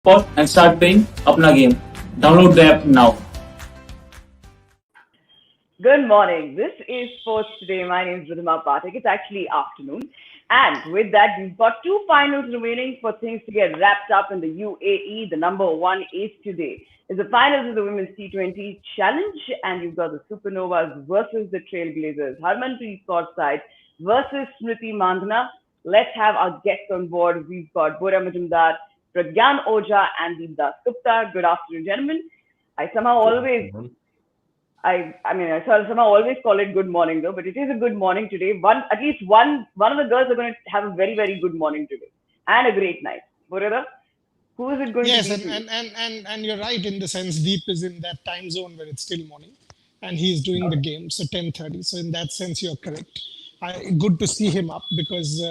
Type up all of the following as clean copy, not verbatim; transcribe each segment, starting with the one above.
Pause and start playing अपना game. Download the app now. Good morning. This is Sports Today. My name is Ridhima Pathak. It's actually afternoon. And with that, we've got two finals remaining for things to get wrapped up in the UAE. The number one is today. Is the finals of the Women's T20 Challenge, and you've got the Supernovas versus the Trailblazers. Harmanpreet Kaur-led versus Smriti Mandhana. Let's have our guests on board. We've got Bora Majumdar, Pragyan Oja, and Deepdas Gupta. Good afternoon, gentlemen. I somehow always call it good morning though, but it is a good morning today. At least one of the girls are going to have a very, very good morning today and a great night. Murada, who is it going to be? Yes, and you're right in the sense Deep is in that time zone where it's still morning, and he's doing the game, so 10:30. So in that sense, you're correct. Good to see him up because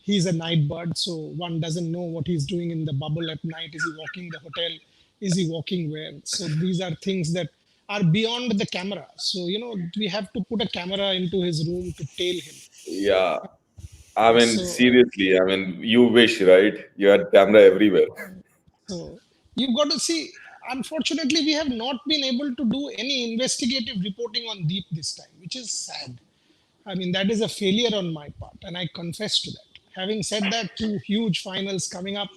he's a night bird, so one doesn't know what he's doing in the bubble at night. Is he walking the hotel? Is he walking where? So these are things that are beyond the camera. So, we have to put a camera into his room to tail him. Yeah. I mean, seriously, you wish, right? You had camera everywhere. So you've got to see, unfortunately, we have not been able to do any investigative reporting on Deep this time, which is sad. I mean, that is a failure on my part, and I confess to that. Having said that, two huge finals coming up,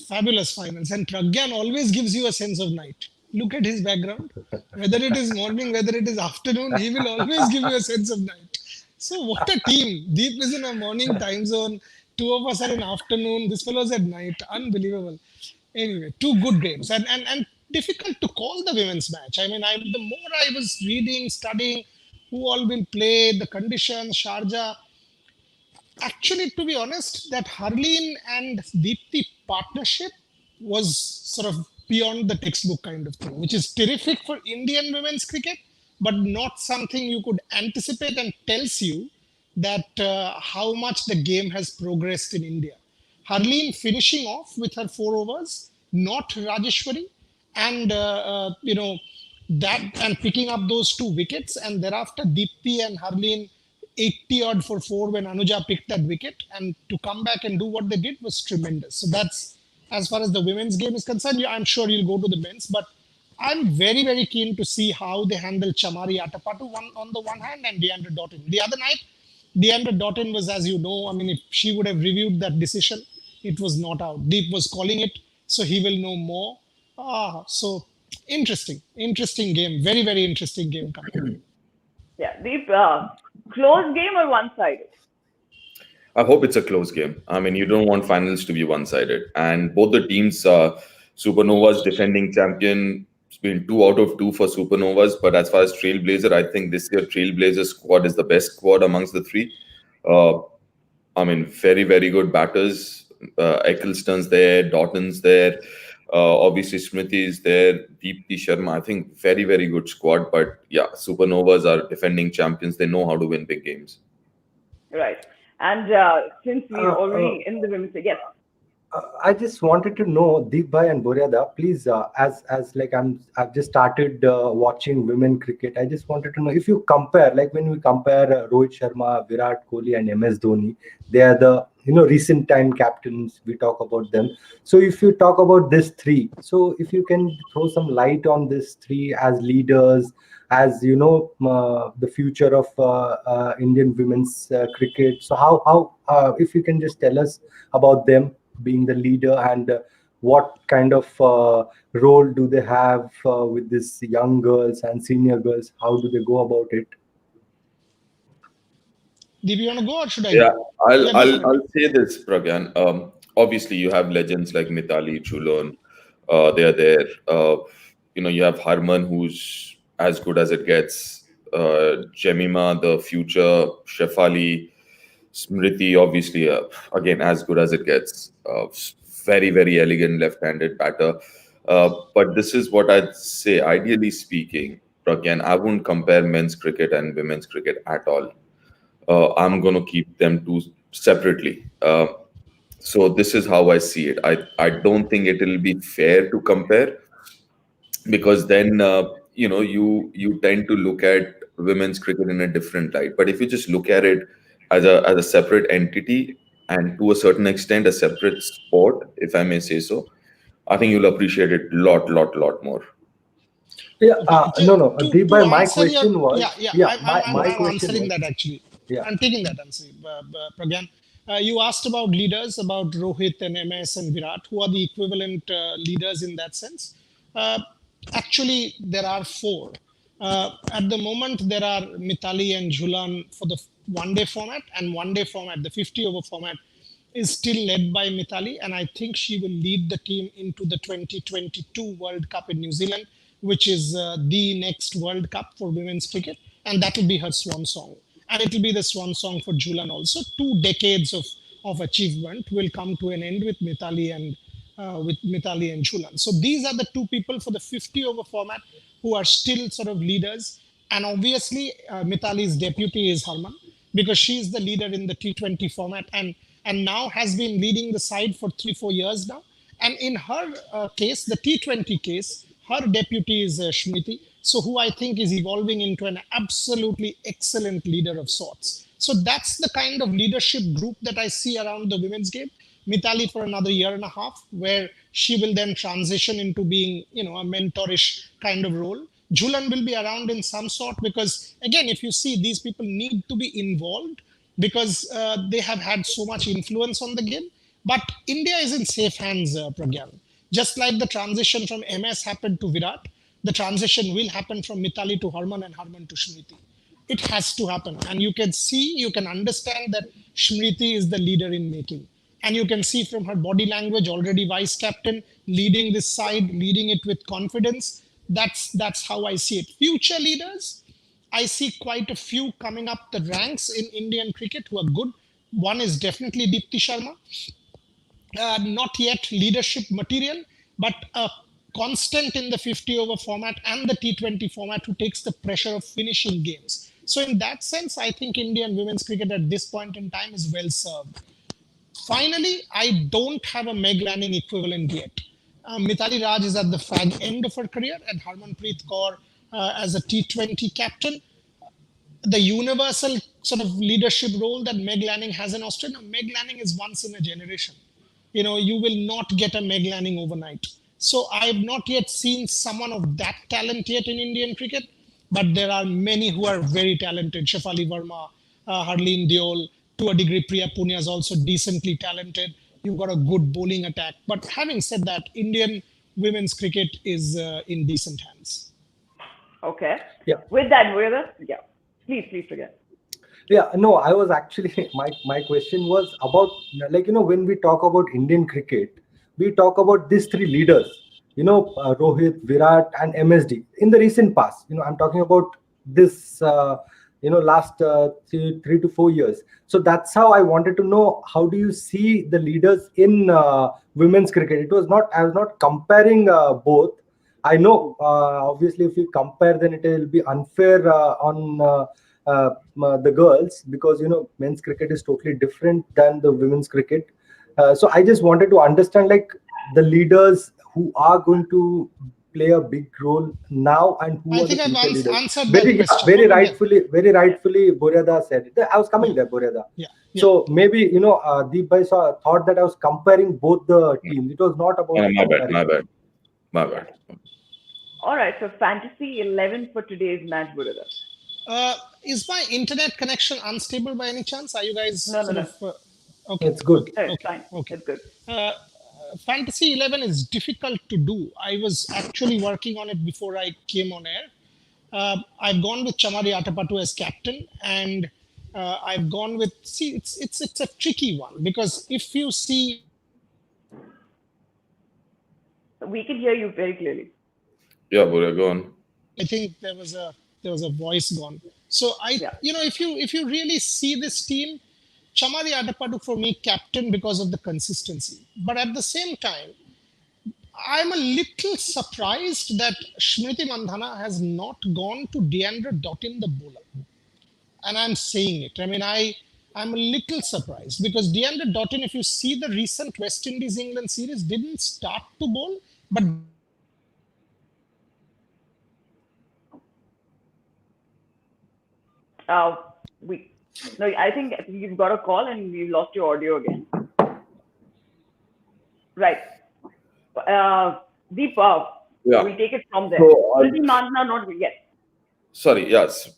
fabulous finals. And Pragyan always gives you a sense of night. Look at his background. Whether it is morning, whether it is afternoon, he will always give you a sense of night. So what a team. Deep is in a morning time zone. Two of us are in afternoon. This fellow's at night. Unbelievable. Anyway, two good games. And difficult to call the women's match. I mean, the more I was reading, studying, who all will play, the conditions, Sharjah. Actually, to be honest, that Harleen and Deepti partnership was sort of beyond the textbook kind of thing, which is terrific for Indian women's cricket, but not something you could anticipate, and tells you that how much the game has progressed in India. Harleen finishing off with her 4 overs, not Rajeshwari, and that and picking up those 2 wickets, and thereafter Deepti and Harleen 80 odd for 4 when Anuja picked that wicket, and to come back and do what they did was tremendous. So that's as far as the women's game is concerned. I'm sure you'll go to the men's, but I'm very, very keen to see how they handle Chamari Atapattu on the one hand and Deandra Doughton. The other night, Deandra Doughton was, as you know, if she would have reviewed that decision, it was not out. Deep was calling it, so he will know more. So interesting game. Very, very interesting game coming. Yeah, Deep, close game or one-sided? I hope it's a close game. I mean, you don't want finals to be one-sided. And both the teams, Supernovas defending champion, it's been 2 out of 2 for Supernovas. But as far as Trailblazer, I think this year Trailblazer squad is the best squad amongst the 3. Very, very good batters. Eccleston's there, Doughton's there. Obviously, Smriti is there, Deepti Sharma. I think very, very good squad. But yeah, Supernovas are defending champions. They know how to win big games. Right. And since we're already in the women's, yes. I just wanted to know, Deep Bhai and Boryada, please, I've just started watching women cricket. I just wanted to know if you compare, like when we compare Rohit Sharma, Virat Kohli, and MS Dhoni, they are the recent time captains. We talk about them. So if you talk about these 3, so if you can throw some light on these 3 as leaders, as the future of Indian women's cricket. So how if you can just tell us about them being the leader, and what kind of role do they have with these young girls and senior girls? How do they go about it? Deep, you want to go or should I? Yeah, I'll say this, Pragyan. Obviously, you have legends like Mithali, Chulon. They are there. You have Harman, who's as good as it gets. Jemima, the future. Shefali, Smriti, obviously, again, as good as it gets. Very, very elegant left-handed batter. But this is what I'd say. Ideally speaking, Pragyan, I wouldn't compare men's cricket and women's cricket at all. I'm going to keep them 2 separately. So this is how I see it. I don't think it will be fair to compare, because then you tend to look at women's cricket in a different light. But if you just look at it as a separate entity, and to a certain extent a separate sport, if I may say so, I think you'll appreciate it lot more. Yeah, Okay. no, no. Deep To by my answer your question was, yeah, my I'm question answering was, that actually. yeah. I'm taking that answer, Pragyan. You asked about leaders, about Rohit and MS and Virat, who are the equivalent leaders in that sense. Uh, Actually, there are four. At the moment, there are Mitali and Jhulan for the one-day format, and one-day format, the 50-over format, is still led by Mitali, and I think she will lead the team into the 2022 World Cup in New Zealand, which is the next World Cup for women's cricket, and that will be her swan song. And it will be the swan song for Jhulan also. 2 decades of achievement will come to an end with Mitali and Jhulan. So these are the two people for the 50-over format who are still sort of leaders. And obviously, Mitali's deputy is Harman, because she's the leader in the T20 format and now has been leading the side for 3-4 years now. And in her case, the T20 case, her deputy is Smriti, so who I think is evolving into an absolutely excellent leader of sorts. So that's the kind of leadership group that I see around the women's game. Mitali for another year and a half, where she will then transition into being, a mentorish kind of role. Jhulan will be around in some sort because, again, if you see, these people need to be involved because they have had so much influence on the game. But India is in safe hands, Pragyan. Just like the transition from MS happened to Virat, the transition will happen from Mitali to Harman and Harman to Smriti. It has to happen. And you can understand that Smriti is the leader in making. And you can see from her body language, already vice captain, leading this side, leading it with confidence. That's how I see it. Future leaders, I see quite a few coming up the ranks in Indian cricket who are good. One is definitely Deepti Sharma, not yet leadership material, but a constant in the 50-over format and the T20 format who takes the pressure of finishing games. So, in that sense, I think Indian women's cricket at this point in time is well served. Finally, I don't have a Meg Lanning equivalent yet. Mithali Raj is at the fag end of her career, and Harmanpreet Kaur as a T20 captain. The universal sort of leadership role that Meg Lanning has in Australia. Meg Lanning is once in a generation. You will not get a Meg Lanning overnight. So I have not yet seen someone of that talent yet in Indian cricket, but there are many who are very talented. Shefali Verma, Harleen Deol, to a degree, Priya Punia is also decently talented. You've got a good bowling attack. But having said that, Indian women's cricket is in decent hands. Okay. Yeah. With that, yeah. Please forget. Yeah, no, I was actually my question was about, like, when we talk about Indian cricket, we talk about these three leaders, Rohit, Virat, and MSD in the recent past. I'm talking about this, last 3 to 4 years. So that's how I wanted to know, how do you see the leaders in women's cricket? I was not comparing both. I know, obviously, if you compare, then it will be unfair on the girls, because men's cricket is totally different than the women's cricket. So I just wanted to understand, like, the leaders who are going to play a big role now and who I are the think I've future leaders. answered that question. Very rightfully, Boryada said it. I was coming there, Boryada. Yeah. So maybe Deep Bhai thought that I was comparing both the teams. It was not about My bad. All right. So fantasy 11 for today's match, Burada. Is my internet connection unstable by any chance? Are you guys No. okay? It's good. No, it's fine. Okay. It's good. Fantasy 11 is difficult to do. I was actually working on it before I came on air. I've gone with Chamari Atapattu as captain, and I've gone with. See, it's a tricky one, because if you see, We can hear you very clearly. Yeah, Burya, go on. I think there was a voice gone. So Yeah. if you really see this team, Chamari Atapattu for me captain because of the consistency. But at the same time, I'm a little surprised that Smriti Mandhana has not gone to Deandra Dottin, the bowler. And I'm saying it. I mean, I'm a little surprised because Deandra Dottin, if you see the recent West Indies England series, didn't start to bowl, but We No, I think you've got a call and we've lost your audio again. Right. Deep, Yeah. we'll take it from there. So, Smriti Mandhana, not yet. Sorry, yes.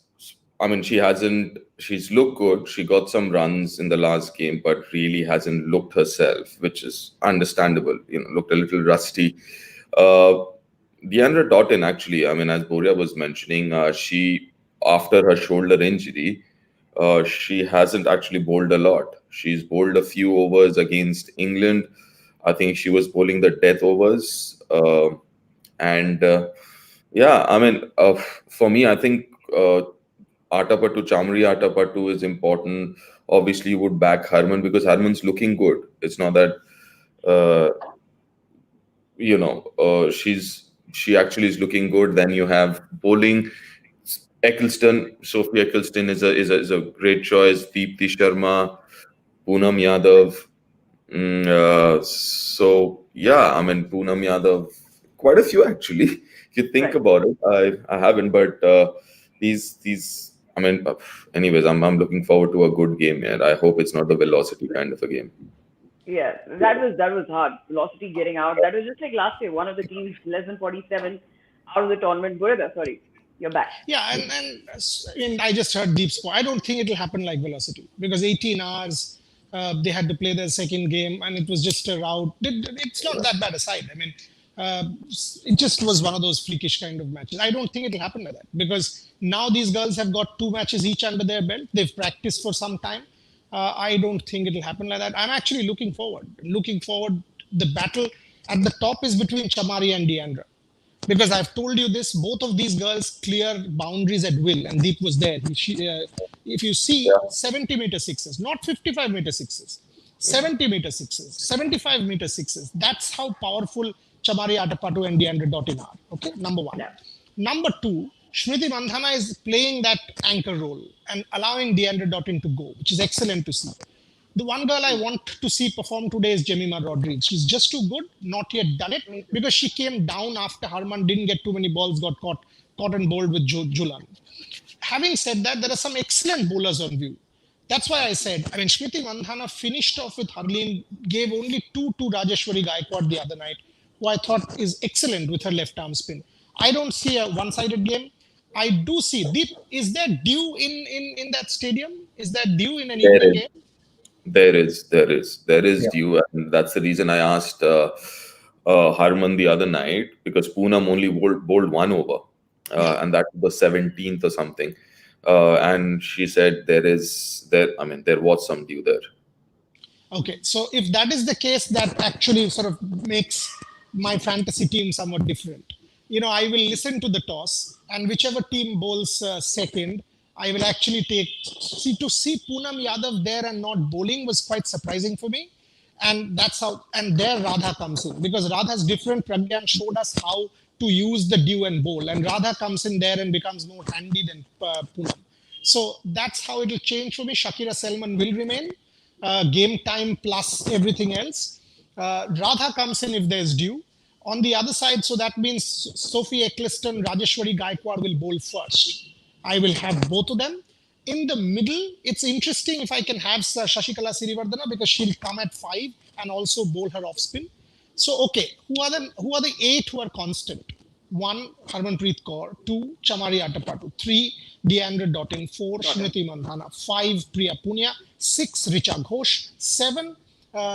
I mean, she's looked good. She got some runs in the last game, but really hasn't looked herself, which is understandable. Looked a little rusty. Uh, Deandra Doughton, actually, I mean, as Boria was mentioning, after her shoulder injury, she hasn't actually bowled a lot. She's bowled a few overs against England. I think she was bowling the death overs. And yeah, I mean, for me, I think Atapattu, Chamari Atapattu is important. Obviously, you would back Harman because Harman's looking good. It's not that, uh, she actually is looking good. Then you have bowling. Sophie Eccleston is a great choice. Deepti Sharma, Poonam Yadav. So yeah, I mean Poonam Yadav, quite a few actually. If you think Right. about it, I haven't, but these. I mean, anyways, I'm looking forward to a good game here. I hope it's not the velocity kind of a game. Yeah, that was hard. Velocity getting out. That was just like last year. One of the teams less than 47 out of the tournament. Burida, sorry, you're back. Yeah, and I just heard Deep's point. I don't think it'll happen like Velocity because 18 hours they had to play their second game and it was just a rout. It's not that bad a side. I mean, uh, it just was one of those freakish kind of matches. I don't think it'll happen like that because now these girls have got 2 matches each under their belt. They've practiced for some time. I don't think it'll happen like that. I'm actually looking forward. The battle at the top is between Chamari and Deandra because I've told you this, both of these girls clear boundaries at will, and Deep was there. If you see 70-meter sixes, not 55-meter sixes, 70-meter sixes, 75-meter sixes, that's how powerful Chamari Atapattu and Deandra Doughton are. Okay, number one. Yeah. Number two, Smriti Mandhana is playing that anchor role and allowing Deandra Doughton to go, which is excellent to see. The one girl I want to see perform today is Jemima Rodriguez. She's just too good, not yet done it, because she came down after Harman didn't get too many balls, got caught and bowled with Julan. Having said that, there are some excellent bowlers on view. That's why I said, I mean, Smriti Mandhana finished off with Harleen, gave only two to Rajeshwari Gaikwad the other night, who I thought is excellent with her left arm spin. I don't see a one-sided game. I do see Deep. Is there dew in that stadium? Is there dew in an There evening is. game? There is Yeah. due, and that's the reason I asked Harman the other night because Poonam only bowled one over, and that was 17th or something, and she said I mean, there was some due there. Okay, so if that is the case, that actually sort of makes my fantasy team somewhat different. I will listen to the toss, and whichever team bowls second, I will actually take. See Poonam Yadav there and not bowling was quite surprising for me, and that's how. And there Radha comes in because Radha's different. Pragyan showed us how to use the dew and bowl, and Radha comes in there and becomes more handy than Poonam. So that's how it will change for me. Shakira Selman will remain. Game time plus everything else. Radha comes in if there's due. On the other side, so that means Sophie Eccleston, Rajeshwari Gaikwad will bowl first. I will have both of them. In the middle, it's interesting if I can have Shashikala Sirivardhana because she'll come at 5 and also bowl her off spin. So okay, who are the 8 who are constant? 1, Harmanpreet Kaur. 2, Chamari Atapattu. 3, Deandra Doughton. 4, Smriti Mandhana. 5, Priya Punia. 6, Richa Ghosh. 7,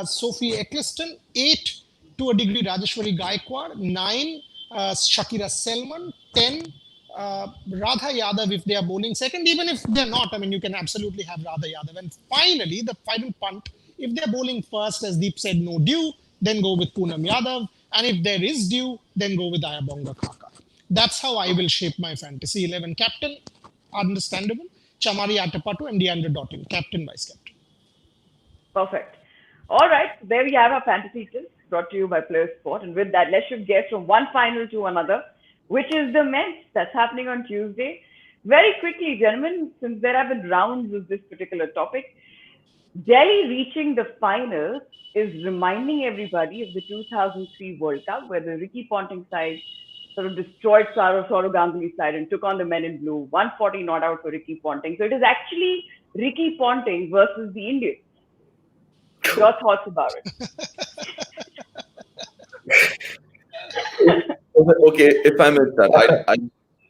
Sophie Eccleston. 8, to a degree, Rajeshwari Gaikwad. 9, Shakira Selman. 10, Radha Yadav if they are bowling second. Even if they're not, I mean, you can absolutely have Radha Yadav. And finally, the final punt, if they're bowling first, as Deep said, no due, then go with Poonam Yadav. And if there is due, then go with Ayabonga Khaka. That's how I will shape my fantasy 11. Captain, understandable. Chamari Atapattu and Deandra Doughton. Captain, vice captain. Perfect. All right, there we have our fantasy tips brought to you by Player Sport. And with that, let's shift gears from one final to another, which is the men's that's happening on Tuesday. Very quickly, gentlemen, since there have been rounds of this particular topic, Delhi reaching the finals is reminding everybody of the 2003 World Cup, where the Ricky Ponting side sort of destroyed Saurav Ganguly's side and took on the men in blue. 140 not out for Ricky Ponting. So it is actually Ricky Ponting versus the Indians. Your thoughts about it? Okay, if I may start,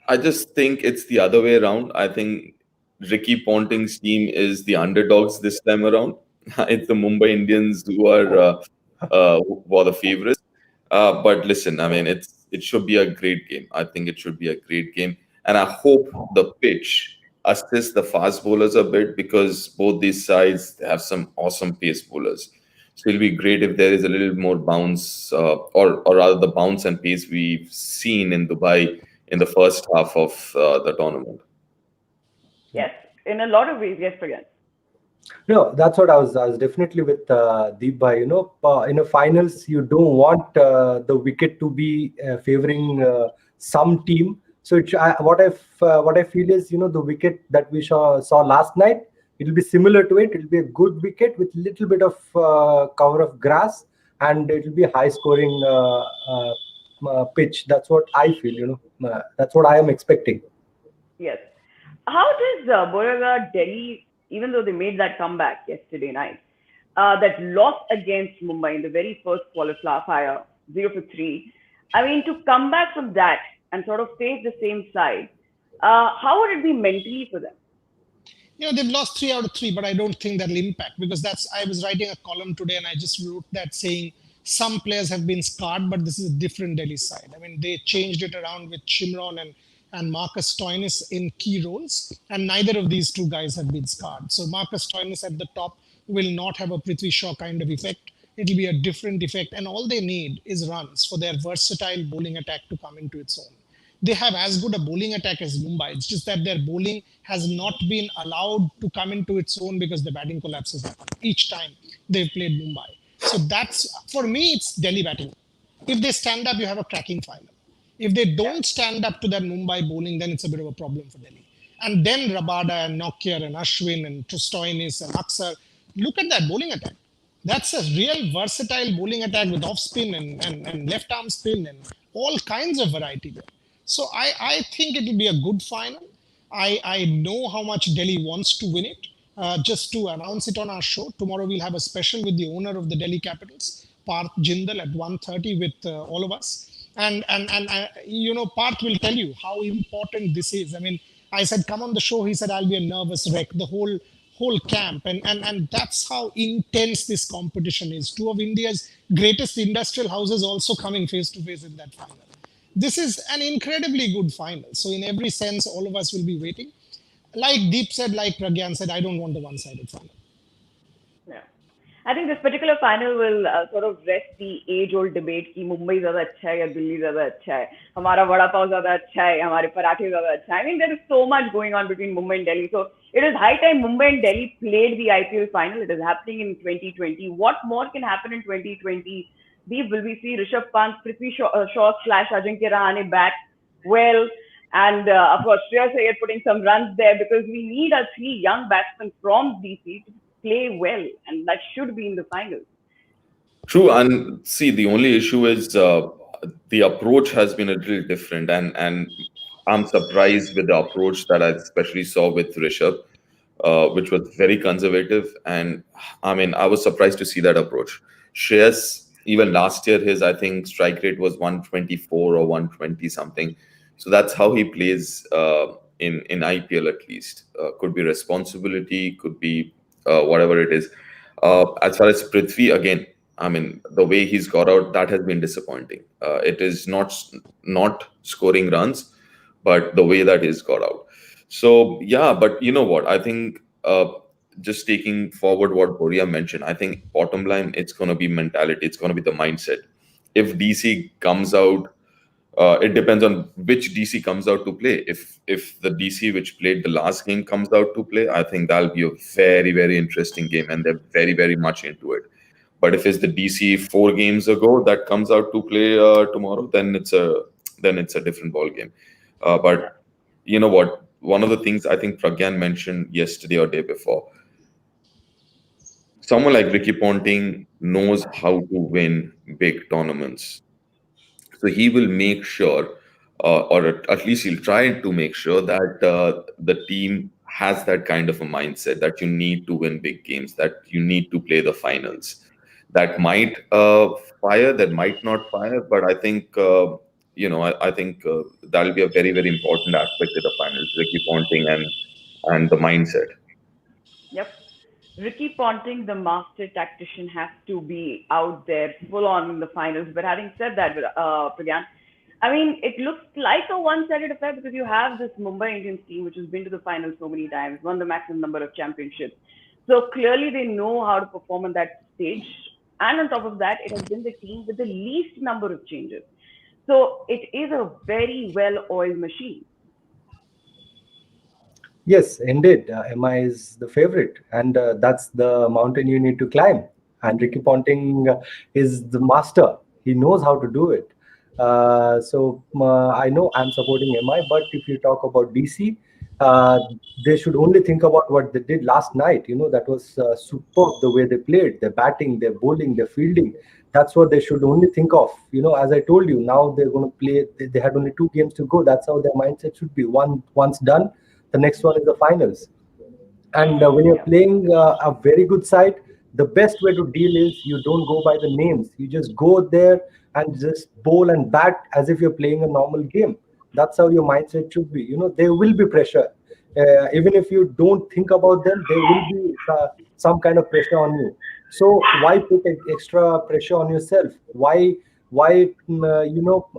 I just think it's the other way around. I think Ricky Ponting's team is the underdogs this time around. It's the Mumbai Indians who are the favorites. But listen, I mean, it should be a great game. I think it should be a great game, and I hope the pitch assists the fast bowlers a bit because both these sides they have some awesome pace bowlers. So it'll be great if there is a little more bounce, or rather the bounce and pace we've seen in Dubai in the first half of the tournament. Yes, in a lot of ways, yes, again. No, that's what I was definitely with Deep Bhai. In the finals, you don't want the wicket to be favoring some team. So what I feel is, the wicket that we saw last night, it'll be similar to it. It'll be a good wicket with little bit of cover of grass, and it'll be a high scoring pitch. That's what I feel. That's what I am expecting. Yes. How does Beauregard Delhi, even though they made that comeback yesterday night, that loss against Mumbai in the very first qualifier, 0-3, I mean, to come back from that and sort of face the same side, how would it be mentally for them? They've lost 3 out of 3, but I don't think that'll impact because I was writing a column today and I just wrote that saying some players have been scarred, but this is a different Delhi side. I mean, they changed it around with Shimron and Marcus Stoinis in key roles, and neither of these two guys have been scarred. So Marcus Stoinis at the top will not have a Prithvi Shaw kind of effect. It'll be a different effect, and all they need is runs for their versatile bowling attack to come into its own. They have as good a bowling attack as Mumbai. It's just that their bowling has not been allowed to come into its own because the batting collapses happen each time they've played Mumbai. So that's, for me, it's Delhi batting. If they stand up, you have a cracking final. If they don't stand up to that Mumbai bowling, then it's a bit of a problem for Delhi. And then Rabada and Nokia and Ashwin and Stoinis and Aksar, look at that bowling attack. That's a real versatile bowling attack with off spin and left arm spin and all kinds of variety there. So I think it will be a good final. I know how much Delhi wants to win it. Just to announce it on our show, tomorrow we'll have a special with the owner of the Delhi Capitals, Parth Jindal, at 1:30 with all of us. And Parth will tell you how important this is. I mean, I said, come on the show. He said, I'll be a nervous wreck. The whole camp. And that's how intense this competition is. Two of India's greatest industrial houses also coming face to face in that final. This is an incredibly good final. So in every sense, all of us will be waiting. Like Deep said, like Pragyan said, I don't want a one-sided final. Yeah. I think this particular final will sort of rest the age-old debate कि मुंबई ज़्यादा अच्छा है या दिल्ली ज़्यादा अच्छा है, हमारा वड़ा पाव ज़्यादा अच्छा है, हमारे पराठे ज़्यादा अच्छा है. I mean, there is so much going on between Mumbai and Delhi. So it is high time Mumbai and Delhi played the IPL final. It is happening in 2020. What more can happen in 2020? Will we see Rishabh Pant, Prithvi Shaw / Ajinkya Rahane back? Well, and of course, Shreyas Iyer putting some runs there because we need our 3 young batsmen from DC to play well, and that should be in the finals. True, and see, the only issue is the approach has been a little different, and I'm surprised with the approach that I especially saw with Rishabh, which was very conservative, and I mean, I was surprised to see that approach. Shreyas, even last year, his I think strike rate was 124 or 120 something, so that's how he plays in IPL at least. Could be responsibility, could be whatever it is. As far as Prithvi, again, I mean, the way he's got out, that has been disappointing. It is not scoring runs, but the way that he's got out. So yeah, but you know what? I think just taking forward what Boria mentioned, I think bottom line, it's going to be mentality. It's going to be the mindset. If DC comes out, it depends on which DC comes out to play. If the DC which played the last game comes out to play, I think that'll be a very, very interesting game, and they're very, very much into it. But if it's the DC 4 games ago that comes out to play tomorrow, then it's a different ball game. But you know what? One of the things I think Pragyan mentioned yesterday or day before, someone like Ricky Ponting knows how to win big tournaments. So he will make sure, or at least he'll try to make sure that the team has that kind of a mindset that you need to win big games, that you need to play the finals. That might fire, that might not fire, but I think I think that'll be a very, very important aspect of the finals. Ricky Ponting and the mindset. Yep. Ricky Ponting, the master tactician, has to be out there full on in the finals. But having said that, Pragyan, I mean, it looks like a one-sided affair because you have this Mumbai Indians team which has been to the finals so many times, won the maximum number of championships. So clearly they know how to perform on that stage. And on top of that, it has been the team with the least number of changes. So it is a very well-oiled machine. Yes, indeed. Emma is the favorite, and that's the mountain you need to climb. And Ricky Ponting is the master. He knows how to do it. I know I'm supporting MI, but if you talk about DC, uh, they should only think about what they did last night. That was superb the way they played, their batting, their bowling, their fielding. That's what they should only think of. As I told you, now they're going to play. They had only 2 games to go. That's how their mindset should be. Once done, the next one is the finals. And when you're playing a very good side, the best way to deal is you don't go by the names. You just go there and just bowl and bat as if you're playing a normal game. That's how your mindset should be. There will be pressure. Even if you don't think about them, there will be some kind of pressure on you. So why put extra pressure on yourself? Why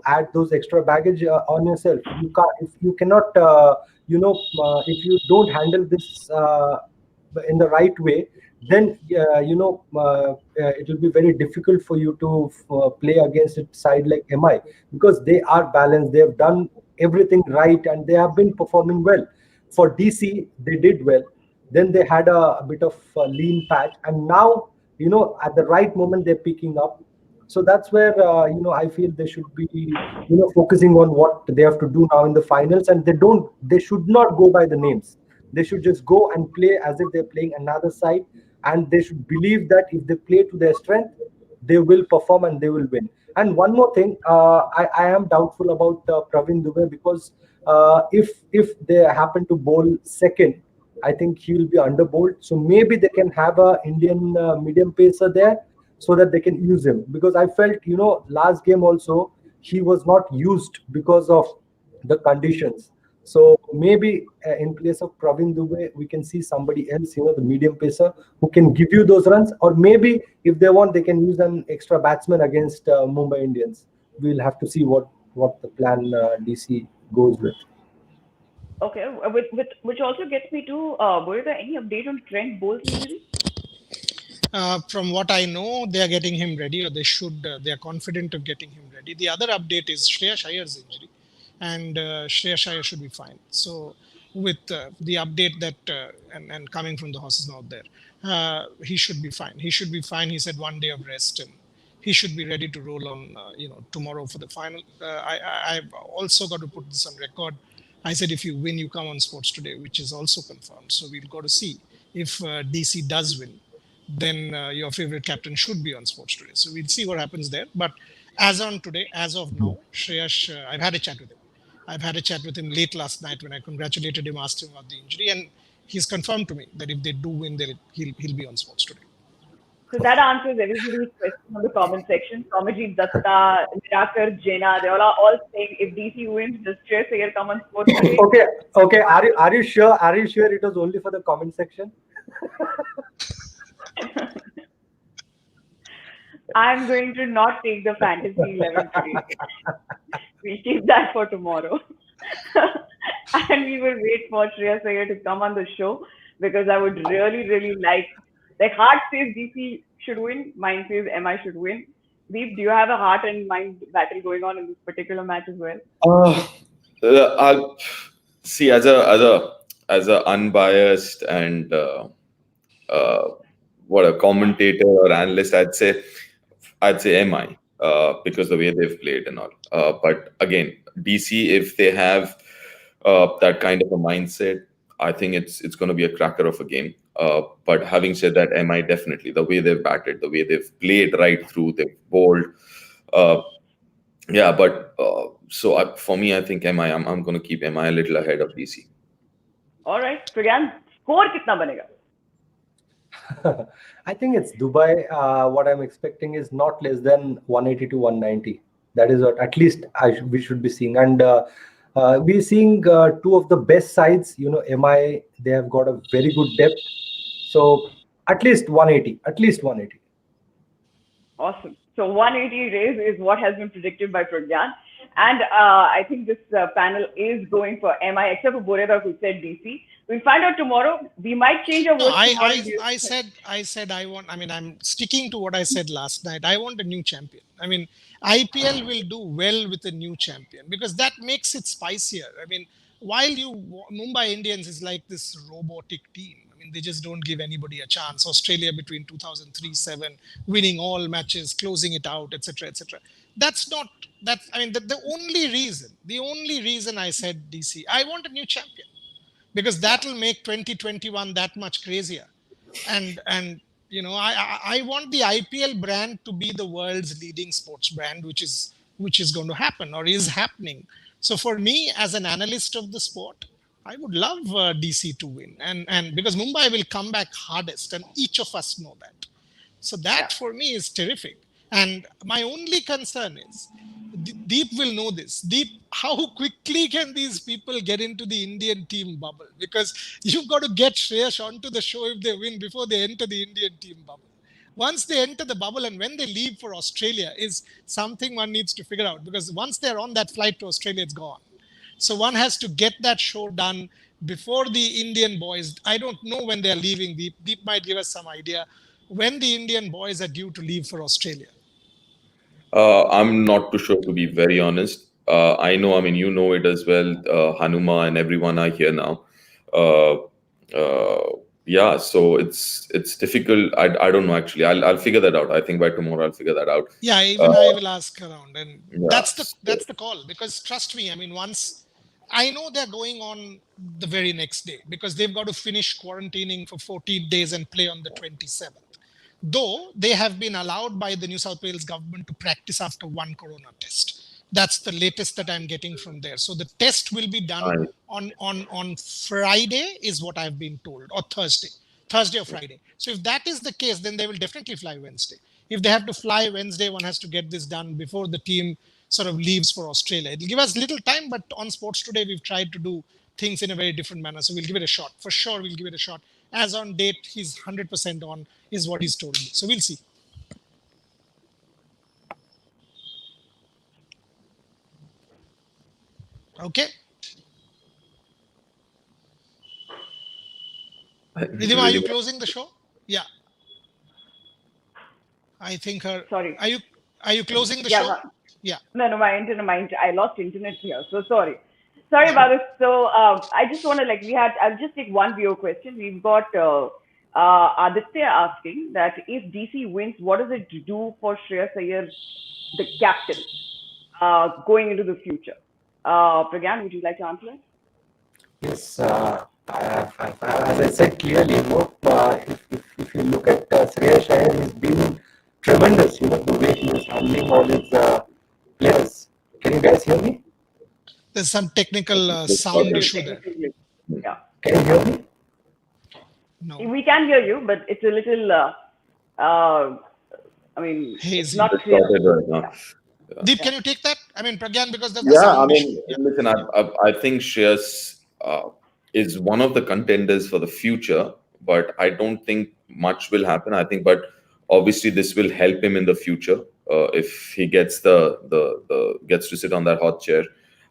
add those extra baggage on yourself? You can't if you cannot if you don't handle this in the right way, then it will be very difficult for you to play against a side like MI, because they are balanced. They have done everything right and they have been performing well. For DC, they did well. Then they had a bit of a lean patch, and now at the right moment they're picking up. So that's where I feel they should be focusing on what they have to do now in the finals, and they should not go by the names. They should just go and play as if they're playing another side, and they should believe that if they play to their strength, they will perform and they will win. And one more thing, I am doubtful about Pravin Dubey, because if they happen to bowl second, I think he will be under bowled. So maybe they can have a Indian medium pacer there, so that they can use him. Because I felt, last game also he was not used because of the conditions. So maybe in place of Pravin Dubey, we can see somebody else, the medium pacer who can give you those runs. Or maybe if they want, they can use an extra batsman against Mumbai Indians. We'll have to see what the plan DC goes with. Okay, which also gets me to, were there any update on Trent Bole's injury? From what I know, they are getting him ready, or they should. They are confident of getting him ready. The other update is Shreyas Iyer's injury, and Shreyas Iyer should be fine. So, with the update that and coming from the horse's mouth there, he should be fine. He should be fine. He said 1 day of rest, and he should be ready to roll on. Tomorrow for the final. I've also got to put this on record. I said if you win, you come on Sports Today, which is also confirmed. So we've got to see if DC does win, then your favorite captain should be on Sports Today. So we'll see what happens there. But as on today, as of now, Shreyas, I've had a chat with him. I've had a chat with him late last night when I congratulated him, asked him about the injury, and he's confirmed to me that if they do win, he'll be on Sports Today. So that answers everybody's question on the comment section. Kamajit Datta, Nirakar, Jena, they all saying if DC wins, does Shreyas Iyer come on Sports Today? Okay. Are you sure? Are you sure it was only for the comment section? I'm going to not take the fantasy 11 today. We'll keep that for tomorrow. And we will wait for Shreyas Iyer to come on the show, because I would really, really like heart says DC should win, mind says MI should win. Deep, do you have a heart and mind battle going on in this particular match as well? I'll see, as a unbiased and what a commentator or analyst, I'd say MI, because the way they've played and all. But again, DC, if they have that kind of a mindset, I think it's going to be a cracker of a game. But having said that, MI definitely, the way they've batted, the way they've played right through, they've bowled. For me, I think MI. I'm going to keep MI a little ahead of DC. All right, Pragyan, score kitna banega? I think it's Dubai. What I'm expecting is not less than 180 to 190. That is what at least we should be seeing. And we're seeing two of the best sides. MI, they have got a very good depth. So at least 180. At least 180. Awesome. So 180 raise is what has been predicted by Pragyan. And I think this panel is going for MI, except for Boreda, who said DC. We'll find out tomorrow. We might change our No, votes tomorrow. I said I want. I mean, I'm sticking to what I said last night. I want a new champion. I mean, IPL will do well with a new champion because that makes it spicier. I mean, while Mumbai Indians is like this robotic team. I mean, they just don't give anybody a chance. Australia between 2003-7, winning all matches, closing it out, etc., etc. That's not that. I mean, the only reason I said DC. I want a new champion because that will make 2021 that much crazier. And I want the IPL brand to be the world's leading sports brand, which is going to happen or is happening. So for me, as an analyst of the sport, I would love DC to win, and because Mumbai will come back hardest, and each of us know that. So that for me is terrific. And my only concern is, Deep will know this. Deep, how quickly can these people get into the Indian team bubble? Because you've got to get Shreyash onto the show if they win before they enter the Indian team bubble. Once they enter the bubble and when they leave for Australia is something one needs to figure out. Because once they're on that flight to Australia, it's gone. So one has to get that show done before the Indian boys. I don't know when they're leaving. Deep might give us some idea when the Indian boys are due to leave for Australia. I'm not too sure, to be very honest. I know, I mean, you know it as well. Hanuma and everyone are here now. Yeah, so it's difficult. I don't know actually. I'll figure that out. I think by tomorrow I'll figure that out. Yeah, even I will ask around, and Yeah. that's the call. Because trust me, I mean, once I know they're going on the very next day because they've got to finish quarantining for 14 days and play on the 27th. Though they have been allowed by the New South Wales government to practice after one corona test. That's the latest that I'm getting from there. So the test will be done on Friday, is what I've been told, or Thursday or Friday. So if that is the case, then they will definitely fly Wednesday. If they have to fly Wednesday, one has to get this done before the team sort of leaves for Australia. It'll give us little time, but on Sports Today, we've tried to do things in a very different manner. So we'll give it a shot. For sure, we'll give it a shot. As on date, he's 100% on, is what he's told me. So we'll see. Okay. Ridhima, are you closing the show? Yeah. I think her. Sorry. Are you closing the show? Yeah. No, I lost internet here. So sorry. Sorry about it. So I just want to I'll just take one viewer question. We've got Aditya asking that if DC wins, what does it do for Shreyas Iyer, the captain, going into the future? Pragyan, would you like to answer that? Yes, as I said clearly, if you look at Shreyas Iyer, he's been tremendous. The way he is handling all his players. Can you guys hear me? There's some technical sound issue there. Yeah. Can you hear me? No. We can hear you, but it's a little. I mean, Hazy. it's not clear. Right now. Deep, can you take that? I mean, Pragyan, because that's Yeah, I mean, listen, I think Shreyas is one of the contenders for the future, but I don't think much will happen. I think, but obviously this will help him in the future if he gets gets to sit on that hot chair.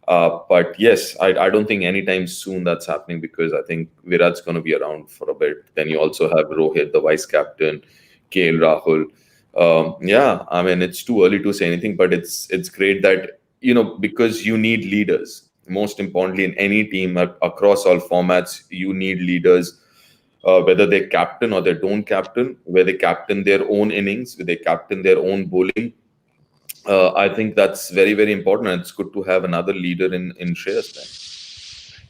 But yes, I don't think anytime soon that's happening because I think Virat's going to be around for a bit. Then you also have Rohit, the vice captain, KL Rahul. Yeah, I mean, it's too early to say anything, but it's great that, because you need leaders. Most importantly, in any team across all formats, you need leaders, whether they captain or they don't captain, where they captain their own innings, where they captain their own bowling. I think that's very, very important. And it's good to have another leader in Shreyas.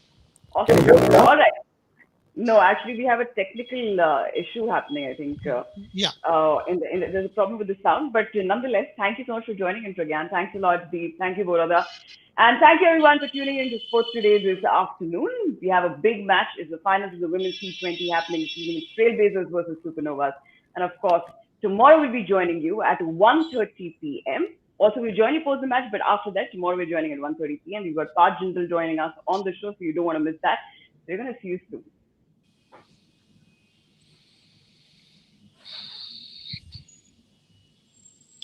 Awesome. All right. No, actually, we have a technical issue happening. I think Yeah. there's a problem with the sound, but nonetheless, thank you so much for joining in, Pragyan. Thanks a lot, Deep. Thank you, Borada. And thank you everyone for tuning in to Sports Today this afternoon. We have a big match. It's the finals of the Women's T20 happening this evening. Trailblazers versus Supernovas. And of course, tomorrow we'll be joining you at 1:30 p.m. Also, we'll join you post the match, but after that, tomorrow we're joining at 1:30 p.m. We've got Parth Jindal joining us on the show, so you don't want to miss that. We're going to see you soon.